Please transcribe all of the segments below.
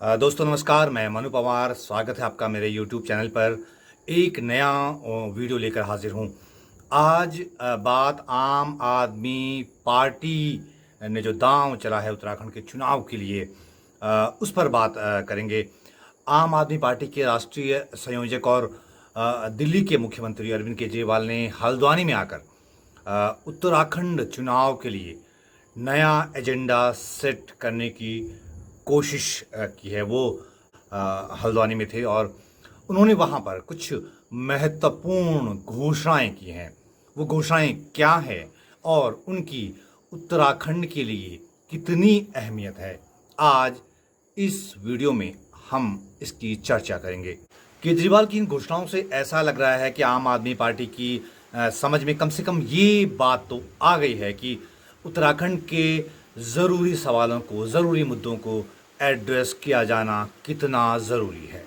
दोस्तों नमस्कार, मैं मनु पवार। स्वागत है आपका मेरे YouTube चैनल पर। एक नया वीडियो लेकर हाजिर हूँ। आज बात आम आदमी पार्टी ने जो दांव चला है उत्तराखंड के चुनाव के लिए, उस पर बात करेंगे। आम आदमी पार्टी के राष्ट्रीय संयोजक और दिल्ली के मुख्यमंत्री अरविंद केजरीवाल ने हल्द्वानी में आकर उत्तराखंड चुनाव के लिए नया एजेंडा सेट करने की कोशिश की है। वो हल्द्वानी में थे और उन्होंने वहाँ पर कुछ महत्वपूर्ण घोषणाएं की हैं। वो घोषणाएं क्या है और उनकी उत्तराखंड के लिए कितनी अहमियत है, आज इस वीडियो में हम इसकी चर्चा करेंगे। केजरीवाल की इन घोषणाओं से ऐसा लग रहा है कि आम आदमी पार्टी की समझ में कम से कम ये बात तो आ गई है कि उत्तराखंड के ज़रूरी सवालों को, ज़रूरी मुद्दों को एड्रेस किया जाना कितना ज़रूरी है।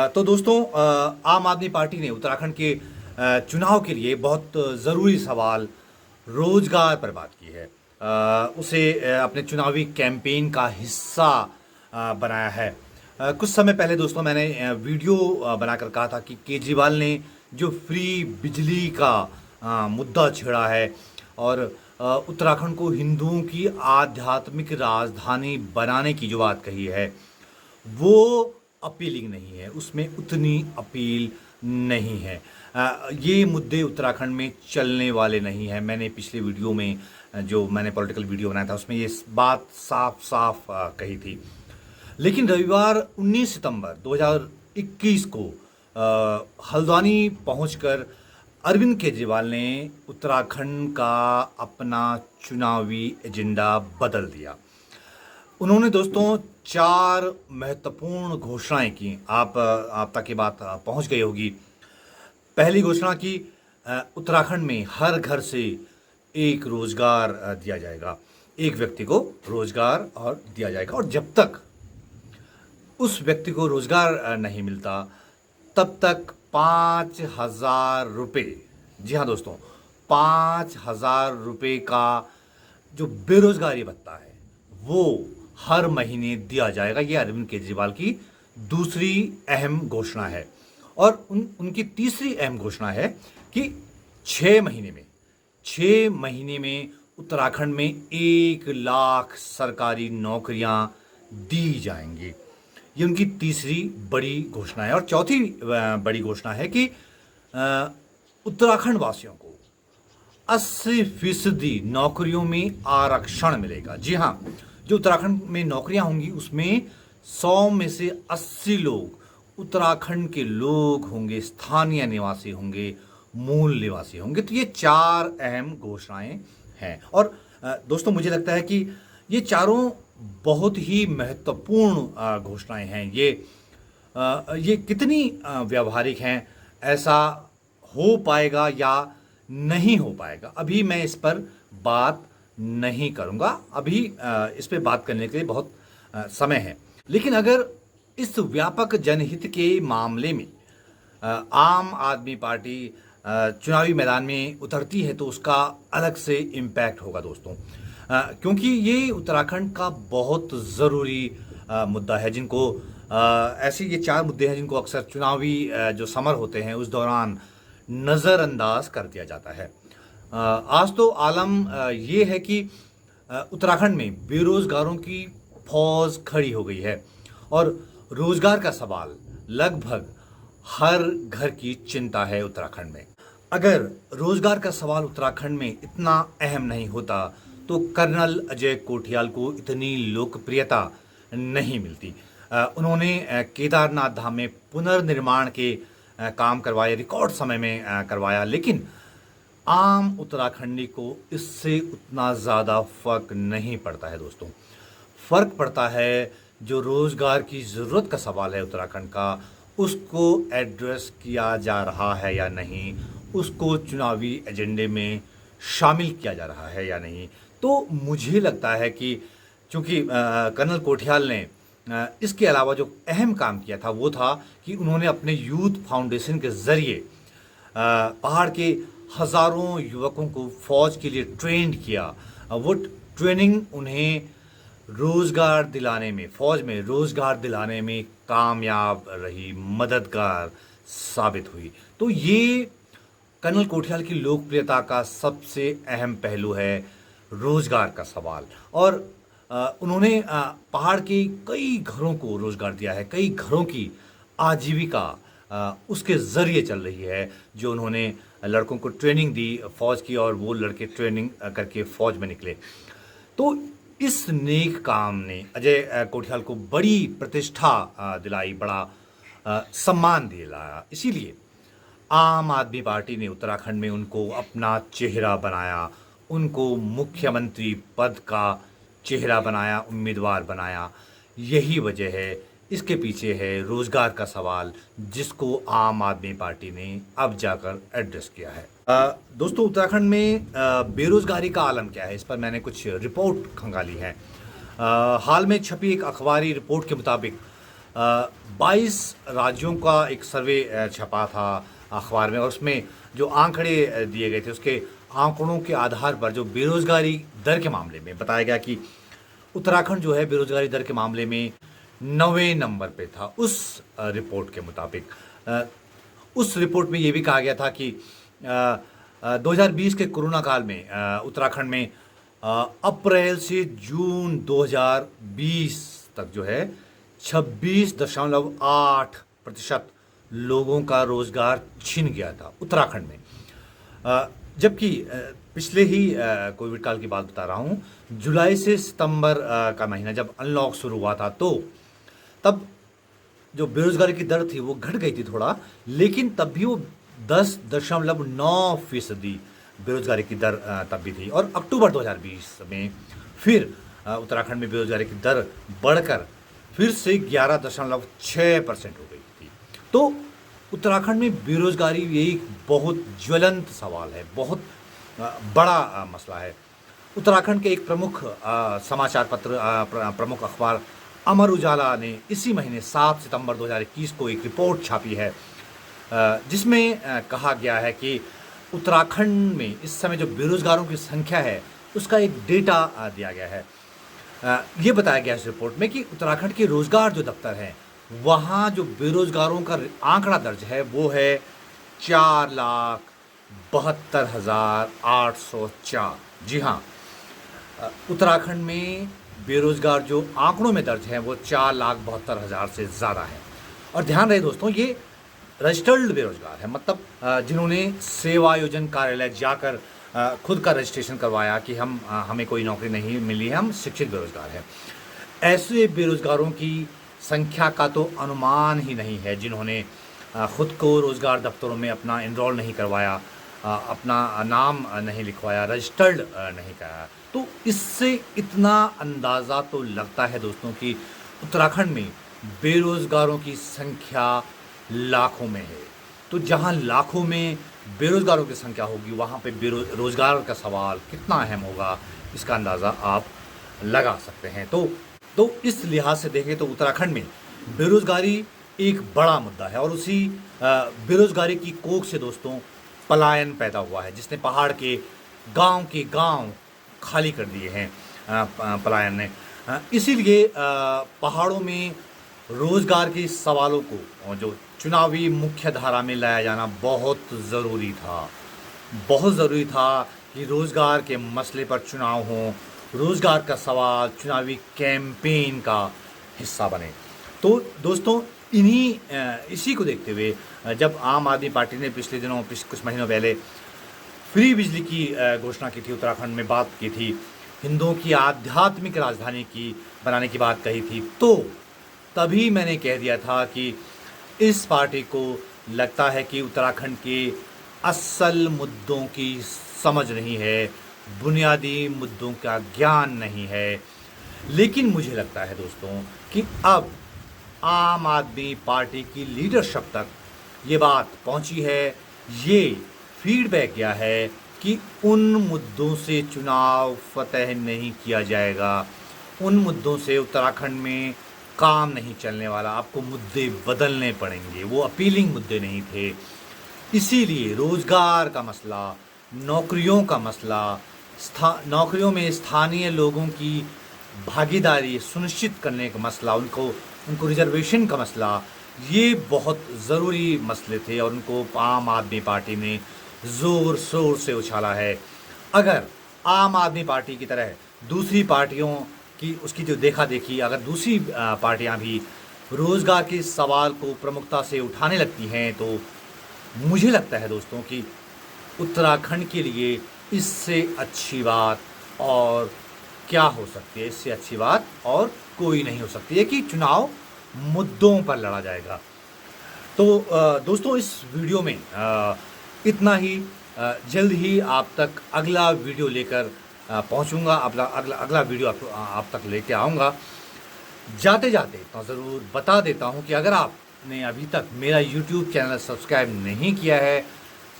तो दोस्तों, आम आदमी पार्टी ने उत्तराखंड के चुनाव के लिए बहुत ज़रूरी सवाल रोजगार पर बात की है। उसे अपने चुनावी कैंपेन का हिस्सा बनाया है। कुछ समय पहले दोस्तों मैंने वीडियो बनाकर कहा था कि केजरीवाल ने जो फ्री बिजली का मुद्दा छेड़ा है और उत्तराखंड को हिंदुओं की आध्यात्मिक राजधानी बनाने की जो बात कही है, वो अपीलिंग नहीं है, उसमें उतनी अपील नहीं है। ये मुद्दे उत्तराखंड में चलने वाले नहीं हैं। मैंने पिछले वीडियो में जो मैंने पॉलिटिकल वीडियो बनाया था उसमें ये बात साफ साफ कही थी। लेकिन रविवार 19 सितंबर 2021 को हल्द्वानी पहुंचकर अरविंद केजरीवाल ने उत्तराखंड का अपना चुनावी एजेंडा बदल दिया। उन्होंने दोस्तों 4 महत्वपूर्ण घोषणाएं की। आप तक ये बात पहुंच गई होगी। पहली घोषणा की, उत्तराखंड में हर घर से एक रोजगार दिया जाएगा, एक व्यक्ति को रोजगार और दिया जाएगा, और जब तक उस व्यक्ति को रोजगार नहीं मिलता तब तक 5,000 रुपये, जी हाँ दोस्तों, 5,000 रुपये का जो बेरोजगारी भत्ता है वो हर महीने दिया जाएगा। ये अरविंद केजरीवाल की दूसरी अहम घोषणा है। और उनकी तीसरी अहम घोषणा है कि 6 महीने में उत्तराखंड में 1 लाख सरकारी नौकरियां दी जाएंगी। ये उनकी तीसरी बड़ी घोषणा है। और चौथी बड़ी घोषणा है कि उत्तराखंड वासियों को 80% नौकरियों में आरक्षण मिलेगा। जी हाँ, जो उत्तराखंड में नौकरियां होंगी उसमें 100 में से 80 लोग उत्तराखंड के लोग होंगे, स्थानीय निवासी होंगे, मूल निवासी होंगे। तो ये 4 अहम घोषणाएं हैं। और दोस्तों मुझे लगता है कि ये चारों बहुत ही महत्वपूर्ण घोषणाएं हैं। ये कितनी व्यावहारिक हैं, ऐसा हो पाएगा या नहीं हो पाएगा, अभी मैं इस पर बात नहीं करूंगा। अभी इस पर बात करने के लिए बहुत समय है। लेकिन अगर इस व्यापक जनहित के मामले में आम आदमी पार्टी चुनावी मैदान में उतरती है तो उसका अलग से इम्पैक्ट होगा दोस्तों। क्योंकि ये उत्तराखंड का बहुत ज़रूरी मुद्दा है, जिनको ऐसे ये 4 मुद्दे हैं जिनको अक्सर चुनावी जो समर होते हैं उस दौरान नज़रअंदाज कर दिया जाता है। आज तो आलम ये है कि उत्तराखंड में बेरोजगारों की फौज खड़ी हो गई है और रोजगार का सवाल लगभग हर घर की चिंता है उत्तराखंड में। अगर रोजगार का सवाल उत्तराखंड में इतना अहम नहीं होता तो कर्नल अजय कोठियाल को इतनी लोकप्रियता नहीं मिलती। उन्होंने केदारनाथ धाम में पुनर्निर्माण के काम करवाए, रिकॉर्ड समय में करवाया, लेकिन आम उत्तराखंडी को इससे उतना ज़्यादा फर्क नहीं पड़ता है दोस्तों। फर्क पड़ता है जो रोज़गार की ज़रूरत का सवाल है उत्तराखंड का, उसको एड्रेस किया जा रहा है या नहीं, उसको चुनावी एजेंडे में शामिल किया जा रहा है या नहीं। तो मुझे लगता है कि चूँकि कर्नल कोठियाल ने इसके अलावा जो अहम काम किया था वो था कि उन्होंने अपने यूथ फाउंडेशन के ज़रिए पहाड़ के हज़ारों युवकों को फौज के लिए ट्रेंड किया। वो ट्रेनिंग उन्हें रोज़गार दिलाने में, फौज में रोज़गार दिलाने में कामयाब रही, मददगार साबित हुई। तो ये कर्नल कोठियाल की लोकप्रियता का सबसे अहम पहलू है रोज़गार का सवाल। और उन्होंने पहाड़ के कई घरों को रोज़गार दिया है, कई घरों की आजीविका उसके ज़रिए चल रही है, जो उन्होंने लड़कों को ट्रेनिंग दी फौज की, और वो लड़के ट्रेनिंग करके फौज में निकले। तो इस नेक काम ने अजय कोठियाल को बड़ी प्रतिष्ठा दिलाई, बड़ा सम्मान दिलाया। इसीलिए आम आदमी पार्टी ने उत्तराखंड में उनको अपना चेहरा बनाया, उनको मुख्यमंत्री पद का चेहरा बनाया, उम्मीदवार बनाया। यही वजह है, इसके पीछे है रोजगार का सवाल, जिसको आम आदमी पार्टी ने अब जाकर एड्रेस किया है। दोस्तों, उत्तराखंड में बेरोजगारी का आलम क्या है, इस पर मैंने कुछ रिपोर्ट खंगाली है। हाल में छपी एक अखबारी रिपोर्ट के मुताबिक 22 राज्यों का एक सर्वे छपा था अखबार में, और उसमें जो आंकड़े दिए गए थे, उसके आंकड़ों के आधार पर जो बेरोजगारी दर के मामले में बताया गया कि उत्तराखंड जो है बेरोजगारी दर के मामले में 9वें नंबर पे था। उस रिपोर्ट के मुताबिक उस रिपोर्ट में ये भी कहा गया था कि 2020 के कोरोना काल में उत्तराखंड में अप्रैल से जून 2020 तक जो है 26.8% लोगों का रोजगार छिन गया था उत्तराखंड में। जबकि पिछले ही कोविड काल की बात बता रहा हूँ, जुलाई से सितंबर का महीना जब अनलॉक शुरू हुआ था, तो तब जो बेरोजगारी की दर थी वो घट गई थी थोड़ा, लेकिन तब भी वो 10.9% बेरोजगारी की दर तब भी थी। और अक्टूबर 2020 में फिर उत्तराखंड में बेरोजगारी की दर बढ़कर फिर से 11.6% हो गई थी। तो उत्तराखंड में बेरोजगारी ये एक बहुत ज्वलंत सवाल है, बहुत बड़ा मसला है। उत्तराखंड के एक प्रमुख समाचार पत्र, प्रमुख अखबार अमर उजाला ने इसी महीने 7 सितंबर 2021 को एक रिपोर्ट छापी है, जिसमें कहा गया है कि उत्तराखंड में इस समय जो बेरोजगारों की संख्या है उसका एक डेटा दिया गया है। ये बताया गया इस रिपोर्ट में कि उत्तराखंड के रोजगार जो दफ्तर हैं, वहाँ जो बेरोजगारों का आंकड़ा दर्ज है वो है 4,72,804। जी हाँ, उत्तराखंड में बेरोजगार जो आंकड़ों में दर्ज हैं वो 4,72,000 से ज़्यादा है। और ध्यान रहे दोस्तों, ये रजिस्टर्ड बेरोजगार है, मतलब जिन्होंने सेवायोजन कार्यालय जाकर खुद का रजिस्ट्रेशन करवाया कि हमें कोई नौकरी नहीं मिली है, हम शिक्षित बेरोजगार हैं। ऐसे बेरोजगारों की संख्या का तो अनुमान ही नहीं है, जिन्होंने खुद को रोज़गार दफ्तरों में अपना इनरोल नहीं करवाया, अपना नाम नहीं लिखवाया, रजिस्टर्ड नहीं कराया। तो इससे इतना अंदाज़ा तो लगता है दोस्तों कि उत्तराखंड में बेरोज़गारों की संख्या लाखों में है। तो जहां लाखों में बेरोज़गारों की संख्या होगी, वहां पे रोज़गार का सवाल कितना अहम होगा, इसका अंदाज़ा आप लगा सकते हैं। तो इस लिहाज से देखें तो उत्तराखंड में बेरोज़गारी एक बड़ा मुद्दा है, और उसी बेरोज़गारी की कोख से दोस्तों पलायन पैदा हुआ है, जिसने पहाड़ के गांव खाली कर दिए हैं पलायन ने। इसीलिए पहाड़ों में रोज़गार के सवालों को जो चुनावी मुख्य धारा में लाया जाना बहुत ज़रूरी था। बहुत ज़रूरी था कि रोज़गार के मसले पर चुनाव हों, रोज़गार का सवाल चुनावी कैंपेन का हिस्सा बने। तो दोस्तों, इसी को देखते हुए जब आम आदमी पार्टी ने पिछले दिनों कुछ महीनों पहले फ्री बिजली की घोषणा की थी, उत्तराखंड में बात की थी, हिंदुओं की आध्यात्मिक राजधानी की बनाने की बात कही थी, तो तभी मैंने कह दिया था कि इस पार्टी को लगता है कि उत्तराखंड के असल मुद्दों की समझ नहीं है, बुनियादी मुद्दों का ज्ञान नहीं है। लेकिन मुझे लगता है दोस्तों कि अब आम आदमी पार्टी की लीडरशिप तक ये बात पहुंची है, ये फीडबैक गया है कि उन मुद्दों से चुनाव फतह नहीं किया जाएगा, उन मुद्दों से उत्तराखंड में काम नहीं चलने वाला, आपको मुद्दे बदलने पड़ेंगे, वो अपीलिंग मुद्दे नहीं थे। इसीलिए रोज़गार का मसला, नौकरियों का मसला, नौकरियों में स्थानीय लोगों की भागीदारी सुनिश्चित करने का मसला, उनको रिजर्वेशन का मसला, ये बहुत ज़रूरी मसले थे और उनको आम आदमी पार्टी ने ज़ोर शोर से उछाला है। अगर आम आदमी पार्टी की तरह दूसरी पार्टियों की उसकी जो देखा देखी अगर दूसरी पार्टियां भी रोज़गार के सवाल को प्रमुखता से उठाने लगती हैं तो मुझे लगता है दोस्तों कि उत्तराखंड के लिए इससे अच्छी बात और क्या हो सकती है। इससे अच्छी बात और कोई नहीं हो सकती है कि चुनाव मुद्दों पर लड़ा जाएगा। तो दोस्तों इस वीडियो में इतना ही। जल्द ही आप तक अगला वीडियो लेकर पहुंचूंगा, अगला वीडियो आप तक लेके आऊँगा। जाते जाते तो ज़रूर बता देता हूं कि अगर आपने अभी तक मेरा YouTube चैनल सब्सक्राइब नहीं किया है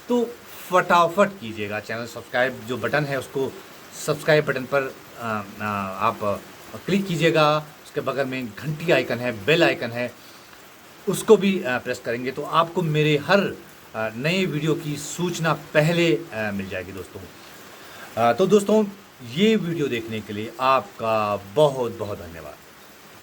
तो फटाफट कीजिएगा। चैनल सब्सक्राइब जो बटन है उसको सब्सक्राइब बटन पर आप क्लिक कीजिएगा। उसके बगल में घंटी आइकन है, बेल आइकन है, उसको भी प्रेस करेंगे तो आपको मेरे हर नए वीडियो की सूचना पहले मिल जाएगी दोस्तों। तो दोस्तों ये वीडियो देखने के लिए आपका बहुत बहुत धन्यवाद।